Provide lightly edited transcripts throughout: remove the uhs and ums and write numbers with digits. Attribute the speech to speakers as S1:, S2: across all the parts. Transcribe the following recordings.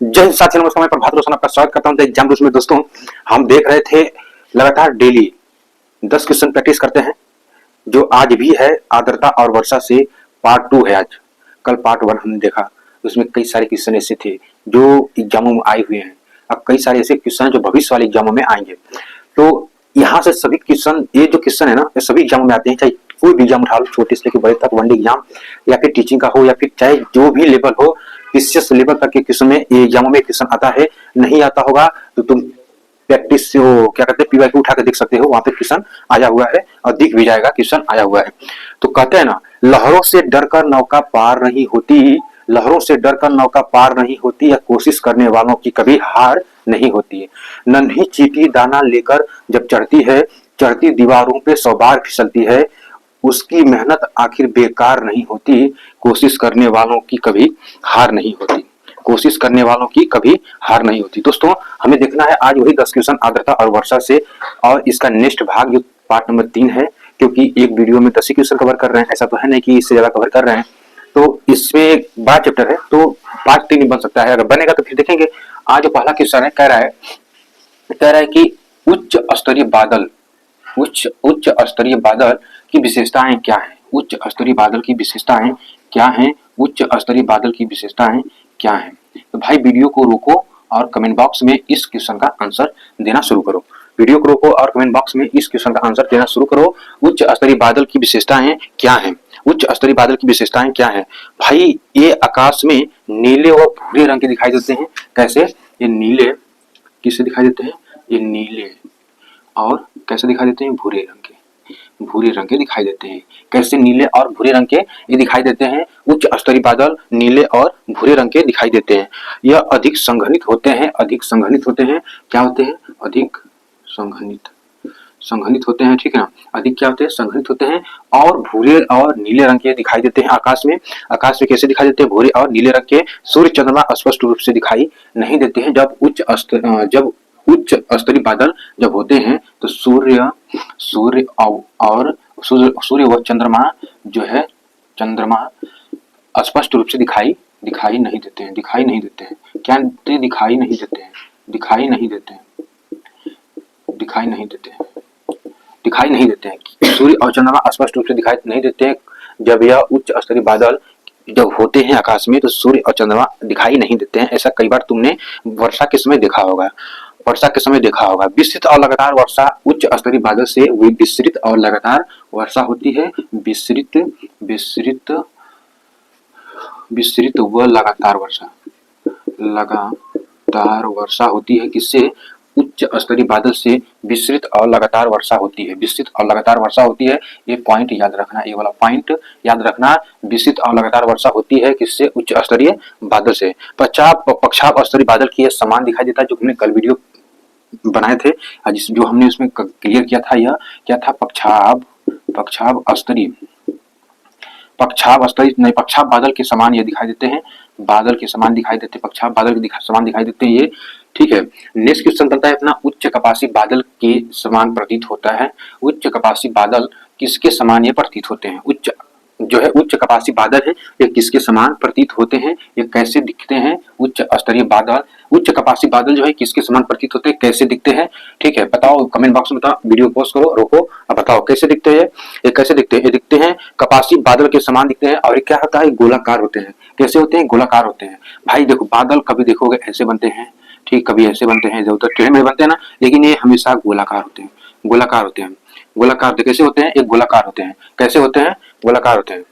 S1: जय हिंद साथियों, नमस्कार। मैं प्रभात रोशन आपका स्वागत करता हूं एग्जाम रूल्स में। दोस्तों, हम देख रहे थे लगातार डेली 10 क्वेश्चन प्रैक्टिस करते हैं, जो आज भी है आर्द्रता और वर्षा से पार्ट 2 है। आज कल पार्ट 1 हमने देखा, उसमें कई सारे क्वेश्चन ऐसे थे जो एग्जामों में आए हुए हैं। अब कई सारे ऐसे क्वेश्चन जो भविष्य वाले एग्जामों में आएंगे। तो यहाँ से सभी क्वेश्चन, ये जो क्वेश्चन है ना, ये सभी एग्जाम में आते हैं, चाहे कोई भी एग्जाम उठा लो, छोटे से लेकर बड़े तक, वनडे एग्जाम या फिर टीचिंग का हो या फिर चाहे जो भी लेवल हो, किसी लेवल तक के क्वेश्चन में एग्जामों में क्वेश्चन आता है। नहीं आता होगा तो तुम प्रैक्टिस से वो क्या कहते हैं पीवाईक्यू उठा के देख सकते हो, वहां पे क्वेश्चन आया हुआ है और दिख भी जाएगा क्वेश्चन आया हुआ है। तो कहते हैं ना, लहरों से डरकर नौका पार नहीं होती, लहरों से डरकर नौका पार नहीं होती, या कोशिश करने वालों की कभी हार नहीं होती है। नन्ही चींटी दाना लेकर जब चढ़ती है, चढ़ती दीवारों पे 100 बार फिसलती है, उसकी मेहनत आखिर बेकार नहीं होती, कोशिश करने वालों की कभी हार नहीं होती, कोशिश करने वालों की कभी हार नहीं होती। दोस्तों, हमें देखना है आज वही 10 क्वेश्चन आर्द्रता और वर्षा से, और इसका नेक्स्ट भाग जो पार्ट नंबर 3 है, क्योंकि एक वीडियो में 10 ही क्वेश्चन कवर कर रहे हैं, ऐसा तो है नहीं कि इससे ज्यादा कवर कर रहे हैं। तो इसमें बड़ा चैप्टर है, तो पार्ट 3 बन सकता है। अगर बनेगा तो फिर देखेंगे। आज जो पहला क्वेश्चन है, कह रहा है कि उच्च स्तरीय बादल, उच्च स्तरीय बादल की विशेषताएं क्या हैं? उच्च स्तरीय बादल की विशेषताएं क्या हैं? उच्च स्तरीय बादल की विशेषताएं क्या हैं? तो भाई वीडियो को रोको और कमेंट बॉक्स में इस क्वेश्चन का आंसर देना शुरू करो। वीडियो को रोको और कमेंट बॉक्स में इस क्वेश्चन का आंसर देना शुरू करो। उच्च स्तरीय बादल की विशेषताएं क्या हैं? उच्च स्तरीय बादल की विशेषताएं क्या हैं? भाई, ये आकाश में नीले और भूरे रंग के दिखाई देते हैं। कैसे? ये नीले किससे दिखाई देते हैं? ये नीले और कैसे दिखाई देते हैं? भूरे रंग के, भूरे रंग के दिखाई देते हैं। कैसे नीले और भूरे रंग के ये दिखाई देते हैं? उच्च स्तरीय बादल नीले और भूरे रंग के दिखाई देते हैं। यह अधिक संघनित होते हैं, अधिक संघनित होते हैं। क्या होते हैं? अधिक संघनित होते हैं, ठीक है ना। अधिक क्या होते हैं? संघनित होते हैं। और भूरे और नीले रंग के दिखाई देते हैं आकाश में। आकाश में कैसे दिखाई देते हैं? भूरे और नीले रंग के। सूर्य चंद्रमा स्पष्ट रूप से दिखाई नहीं देते हैं। जब उच्च स्तरीय बादल जब होते हैं तो सूर्य व चंद्रमा जो है, चंद्रमा स्पष्ट रूप से दिखाई नहीं देते हैं। दिखाई नहीं देते हैं। क्या दिखाई नहीं देते हैं? दिखाई नहीं देते हैं। दिखाई नहीं देते हैं। दिखाई नहीं देते हैं। सूर्य और चंद्रमा स्पष्ट रूप से दिखाई नहीं देते हैं। जब यह उच्च स्तरीय बादल जब होते हैं आकाश में तो सूर्य और चंद्रमा दिखाई नहीं देते हैं। ऐसा कई बार तुमने वर्षा के समय देखा होगा। वर्षा के समय देखा होगा। विस्तृत और लगातार वर्षा, उच्च स्तरीय बादल से विस्तृत और लगातार वर्षा होती है। विस्तृत व लगातार वर्षा होती है। किससे? उच्च स्तरीय बादल से विस्तृत और लगातार वर्षा होती है। विस्तृत और लगातार वर्षा होती है। ये पॉइंट याद रखना, ये वाला पॉइंट याद रखना। विस्तृत और लगातार वर्षा होती है किससे? उच्च स्तरीय बादल से। पक्षाभ स्तरीय बादल की समान दिखाई देता है, जो हमने कल वीडियो बनाए थे, जो हमने उसमें क्लियर किया था। यह क्या था? पक्षाभ स्तरीय नहीं, पक्षाभ बादल के समान ये दिखाई देते हैं। बादल के समान दिखाई देते हैं। पक्षाभ बादल के समान दिखाई देते हैं ये, ठीक है। नेक्स्ट क्वेश्चन चलता है अपना। उच्च कपासी बादल के समान प्रतीत होता है। उच्च कपासी बादल किसके समान ये प्रतीत होते हैं? उच्च कपासी बादल है, ये किसके समान प्रतीत होते हैं? ये कैसे दिखते हैं? उच्च स्तरीय बादल, उच्च कपासी बादल जो है किसके समान प्रतीत होते हैं? कैसे दिखते हैं? ठीक है, बताओ कमेंट बॉक्स में बताओ। वीडियो पॉज करो, रोको, अब बताओ कैसे दिखते हैं? ये कैसे दिखते हैं? ये दिखते हैं कपासी बादल के समान दिखते हैं। और ये क्या होता है? गोलाकार होते हैं। कैसे होते हैं? गोलाकार होते हैं। भाई देखो, बादल कभी देखोगे ऐसे बनते हैं, ठीक, कभी ऐसे बनते हैं, इधर उधर टेढ़े मेढ़े बनते हैं ना, लेकिन ये हमेशा गोलाकार होते हैं। गोलाकार होते हैं। गोलाकार कैसे होते हैं? एक गोलाकार होते हैं। कैसे होते हैं? गोलाकार होते हैं।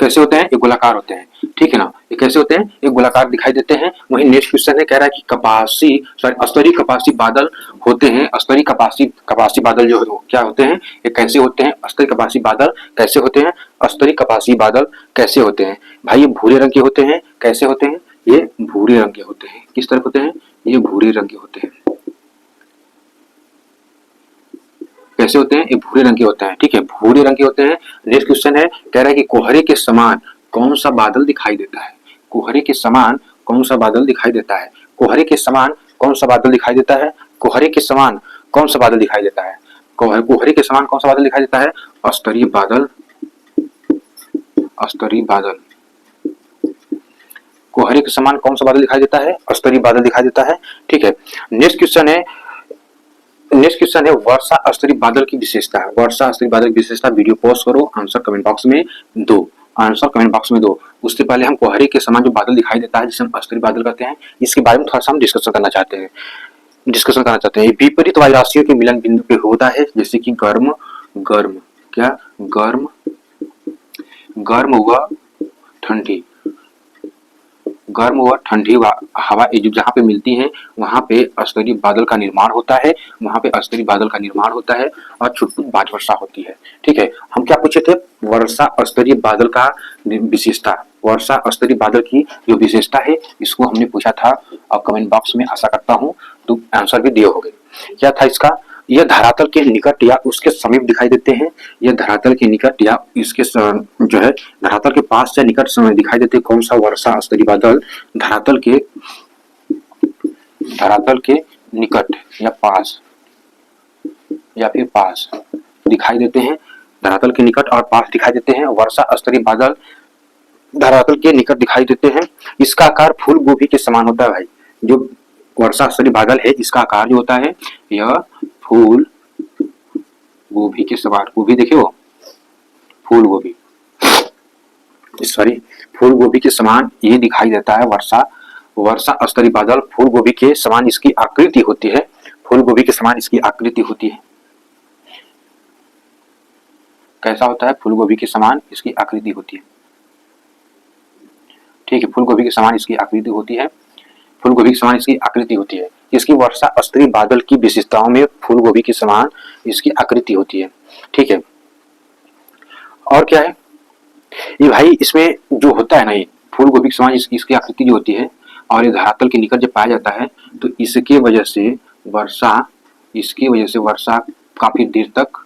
S1: कैसे होते हैं? ये गोलाकार होते हैं, ठीक है ना। ये कैसे होते हैं? ये गोलाकार दिखाई देते हैं। वही नेक्स्ट क्वेश्चन है, कह रहा है कि स्तरीय कपासी बादल होते हैं। स्तरीय कपासी बादल जो क्या होते हैं? ये कैसे होते हैं? स्तरीय कपासी बादल कैसे होते हैं? स्तरीय कपासी बादल कैसे होते हैं? भाई, ये भूरे रंग के होते हैं। कैसे होते हैं? ये भूरे रंग के होते हैं। किस तरह होते हैं? ये भूरे रंग के होते हैं। कैसे होते हैं? ये भूरे रंग के होते हैं, ठीक है, भूरे रंग के होते हैं। नेक्स्ट क्वेश्चन है, कह रहा है कि कोहरे के समान कौन सा बादल दिखाई देता है? कोहरे के समान कौन सा बादल दिखाई देता है? कोहरे के समान कौन सा बादल दिखाई देता है? कोहरे के समान कौन सा बादल दिखाई देता है? कोहरे के समान कौन सा बादल दिखाई देता है? स्तरीय बादल, स्तरीय बादल, कोहरे के समान कौन सा बादल दिखाई देता है? स्तरीय बादल दिखाई देता है। ठीक है, नेक्स्ट क्वेश्चन है वर्षा स्तरीय बादल की विशेषता। वर्षा स्तरीय बादल की विशेषता वीडियो पॉज करो, आंसर कमेंट बॉक्स में दो। आंसर कमेंट बॉक्स में दो। उससे पहले हम कोहरे के समान जो बादल दिखाई देता है जिसे हम स्तरीय बादल कहते हैं, इसके बारे में थोड़ा सा हम डिस्कशन करना चाहते हैं। विपरीत वायु राशियों के मिलन बिंदु पे होता है, जैसे कि गर्म व ठंडी, गर्म व ठंडी हवा जहाँ पे मिलती है वहां पे स्तरीय बादल का निर्माण होता है, और छुटपुट बारिश वर्षा होती है। ठीक है, हम क्या पूछे थे? वर्षा स्तरीय बादल का विशेषता, वर्षा स्तरीय बादल की जो विशेषता है इसको हमने पूछा था, और कमेंट बॉक्स में आशा करता हूँ तो आंसर भी दिए होंगे। क्या था इसका? यह धरातल के निकट या उसके समीप दिखाई देते हैं। यह धरातल के निकट या इसके जो है धरातल के पास या निकट समय दिखाई देते हैं। कौन सा वर्षा स्तरीय बादल? धरातल के निकट या पास या फिर पास दिखाई देते हैं। धरातल के निकट और पास दिखाई देते हैं। वर्षा स्तरीय बादल धरातल के निकट दिखाई देते हैं। इसका आकार फूल गोभी के समान होता है भाई। जो वर्षा स्तरीय बादल है इसका आकार जो होता है यह फूल गोभी के समान, गोभी देखिए वो फूल गोभी के समान ये दिखाई देता है। वर्षा स्तरीय बादल फूल गोभी के समान इसकी आकृति होती है। कैसा होता है? फूल गोभी के समान इसकी आकृति होती है। ठीक है, फूल गोभी के समान इसकी आकृति होती है। इसकी वर्षा स्तरीय बादल की विशेषताओं में फूल गोभी के समान इसकी आकृति होती है। ठीक है, और क्या है ये भाई? इसमें जो होता है ना, ये फूल गोभी के समान इसकी आकृति जो होती है और ये धरातल के निकट जब पाया जाता है तो इसके वजह से वर्षा काफी देर तक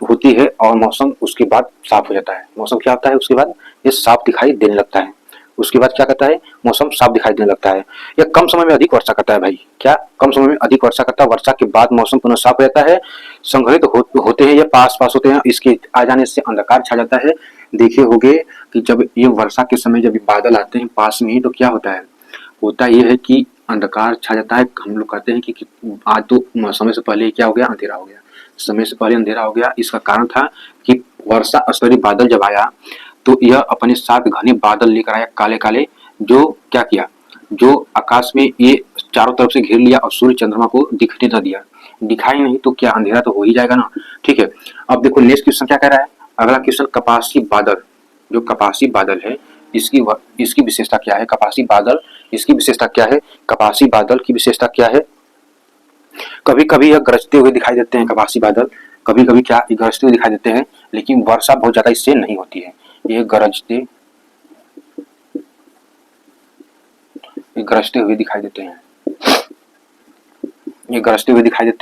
S1: होती है और मौसम उसके बाद साफ हो जाता है। मौसम क्या होता है उसके बाद? ये साफ दिखाई देने लगता है। उसके बाद क्या करता है? मौसम साफ दिखाई देने लगता है। यह कम समय में अधिक वर्षा करता है भाई। क्या? कम समय में अधिक वर्षा करता है। वर्षा के बाद मौसम पुनः साफ हो जाता है, संघनित होते हैं या पास होते हैं। इसके आ जाने से अंधकार छा जाता है। देखे होंगे कि जब ये वर्षा के समय जब बादल आते हैं पास में ही तो क्या होता है? ये है कि अंधकार छा जाता है। हम लोग कहते हैं कि आज तो समय से पहले क्या हो गया? अंधेरा हो गया। समय से पहले अंधेरा हो गया। इसका कारण था कि वर्षा स्तरीय बादल जब आया तो यह अपने साथ घने बादल लेकर आया, काले काले, जो क्या किया? जो आकाश में ये चारों तरफ से घेर लिया और सूर्य चंद्रमा को दिखने न दिया। दिखाई नहीं तो क्या अंधेरा तो हो ही जाएगा ना। ठीक है, अब देखो नेक्स्ट क्वेश्चन क्या कह रहा है? अगला क्वेश्चन, कपासी बादल। जो कपासी बादल है इसकी विशेषता क्या है? कपासी बादल इसकी विशेषता क्या है? कपासी बादल की विशेषता क्या है? कभी कभी यह गरजते हुए दिखाई देते हैं। कपासी बादल कभी कभी क्या गरजते हुए दिखाई देते हैं, लेकिन वर्षा बहुत ज्यादा इससे नहीं होती है। ये गरजते हुए दिखाई देते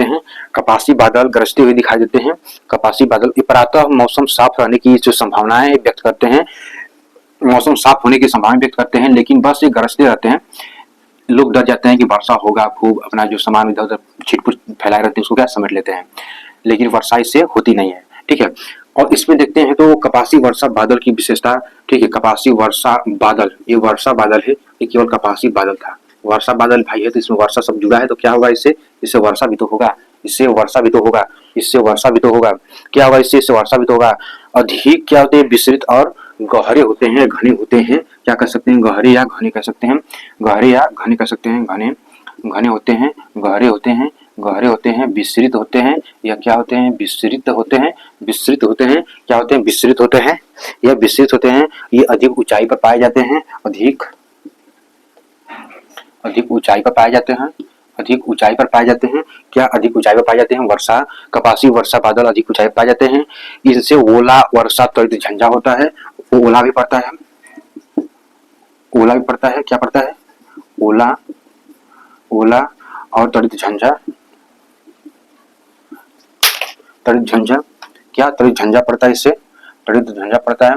S1: हैं। कपासी बादल गरजते हुए दिखाई देते हैं। कपासी बादल प्रातः मौसम साफ रहने की जो संभावनाएं व्यक्त करते हैं, मौसम साफ होने की संभावना व्यक्त करते हैं, लेकिन बस ये गरजते रहते हैं। लोग डर जाते हैं कि वर्षा होगा, खूब अपना जो सामान इधर उधर छिटपुट फैलाए रहते हैं उसको क्या समेट लेते हैं, लेकिन वर्षा इससे होती नहीं है। ठीक है, और इसमें देखते हैं तो कपासी वर्षा बादल की विशेषता। ठीक है, कपासी वर्षा बादल, ये वर्षा बादल है, ये केवल कपासी बादल था। वर्षा बादल भाई है तो इसमें वर्षा सब जुड़ा है तो क्या होगा? इससे वर्षा भी तो होगा। क्या होगा? इससे वर्षा भी तो होगा। अधिक क्या होते हैं? विस्तृत और गहरे होते हैं, घने होते हैं। क्या कर सकते हैं? गहरे या घने कह सकते हैं। घने होते हैं, गहरे होते हैं, विस्तृत होते हैं, या क्या होते हैं? विस्तृत होते हैं। क्या होते हैं? विस्तृत होते हैं या विस्तृत होते हैं। ये अधिक ऊंचाई पर पाए जाते हैं। अधिक ऊंचाई पर पाए जाते हैं। क्या अधिक ऊंचाई पर पाए जाते हैं? कपासी वर्षा बादल अधिक ऊंचाई पर पाए जाते हैं। इनसे ओला वर्षा त्वरित झंझा होता है। ओला भी पड़ता है। क्या पड़ता है? ओला और त्वरित झंझा। क्या त्वरित झंझा पड़ता है? इससे त्वरित झंझा पड़ता है।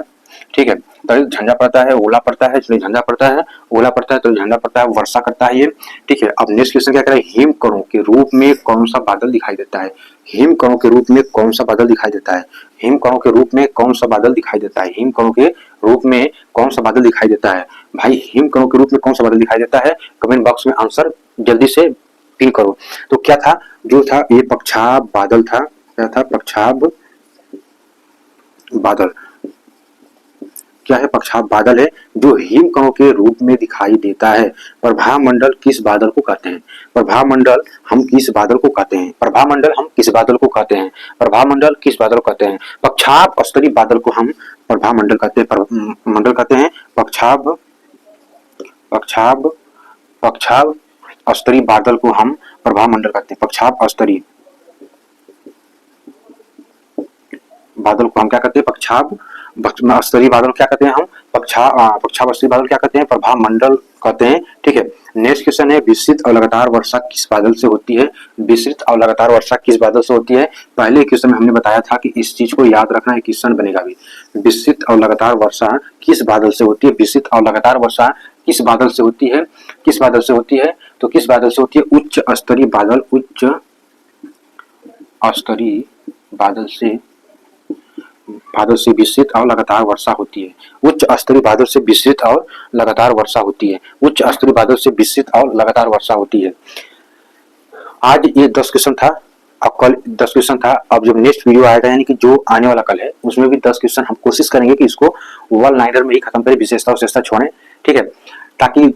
S1: ठीक है। तो झंडा पड़ता है, ओला पड़ता है, चलिए झंडा पड़ता है, ओला पड़ता है तो झंडा पड़ता है, वर्षा करता है ये, ठीक है। अब नेक्स्ट क्वेश्चन क्या कह रहा है, हिमकणों के रूप में कौन सा बादल दिखाई देता है, हिमकणों के रूप में कौन सा बादल दिखाई देता है, हिमकणों के रूप में कौन सा बादल दिखाई देता है, हिमकणों के रूप में कौन सा बादल दिखाई देता है भाई, हिमकणों के रूप में कौन सा बादल दिखाई देता है, कमेंट बॉक्स में आंसर जल्दी से पिन करो। तो क्या था, जो था ये पक्षाब बादल था, क्या था, पक्षाब बादल, क्या है, पक्षाब बादल है जो हिमकणों के रूप में दिखाई देता है। प्रभामंडल किस बादल को कहते हैं, प्रभामंडल हम किस बादल को कहते हैं, प्रभामंडल हम किस बादल को कहते हैं, प्रभामंडल किस बादल को कहते हैं, पक्षाब स्तरीय बादल को हम प्रभामंडल कहते हैं, मंडल कहते हैं, पक्षाब पक्षाब पक्षाब स्तरीय बादल को हम प्रभामंडल कहते हैं, पक्षाब स्तरीय बादल को हम क्या कहते हैं, पक्षाब स्तरीय बादल क्या कहते हैं हम, पक्षाब स्तरीय बादल क्या कहते हैं, प्रभामंडल कहते हैं, ठीक है। नेक्स्ट क्वेश्चन है, विस्तृत और लगातार वर्षा किस बादल से होती है, विस्तृत और लगातार वर्षा किस बादल से होती है। पहले क्वेश्चन में हमने बताया था कि इस चीज को याद रखना है, क्वेश्चन बनेगा भी, विस्तृत और लगातार वर्षा किस बादल से होती है, विस्तृत और लगातार वर्षा किस बादल से होती है, किस बादल से होती है, तो किस बादल से होती है, उच्च स्तरीय बादल, उच्च स्तरीय बादल से विस्तृत और लगातार वर्षा होती है, उच्च स्तरीय बादल से विस्तृत और लगातार वर्षा होती है, उच्च स्तरीय बादल से विस्तृत और लगातार वर्षा होती है। आज ये 10 क्वेश्चन था, अब कल 10 क्वेश्चन था, अब जब नेक्स्ट वीडियो आएगा यानी कि जो आने वाला कल है उसमें भी 10 क्वेश्चन हम कोशिश करेंगे कि इसको वन लाइनर में ही खत्म करें, विशेषता छोड़ें, ठीक है, ताकि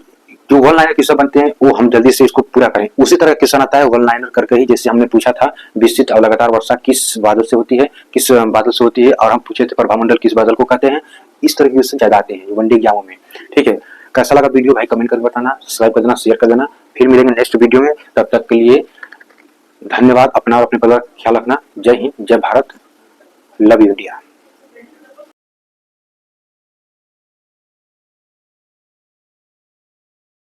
S1: जो वन लाइनर क्वेश्चन बनते हैं वो हम जल्दी से इसको पूरा करें। उसी तरह क्वेश्चन आता है वन लाइनर करके ही, जैसे हमने पूछा था विस्तृत और लगातार वर्षा किस बादल से होती है, किस बादल से होती है, और हम पूछे थे प्रभामंडल किस बादल को कहते हैं। इस तरह के क्वेश्चन ज्यादा आते हैं वनडे एग्जामों में, ठीक है। कैसा लगा वीडियो भाई कमेंट करके बताना, सब्सक्राइब कर देना, शेयर कर देना, फिर मिलेंगे नेक्स्ट वीडियो में, तब तक के लिए धन्यवाद। अपना और अपने परिवार का ख्याल रखना। जय हिंद, जय भारत, लव यू इंडिया।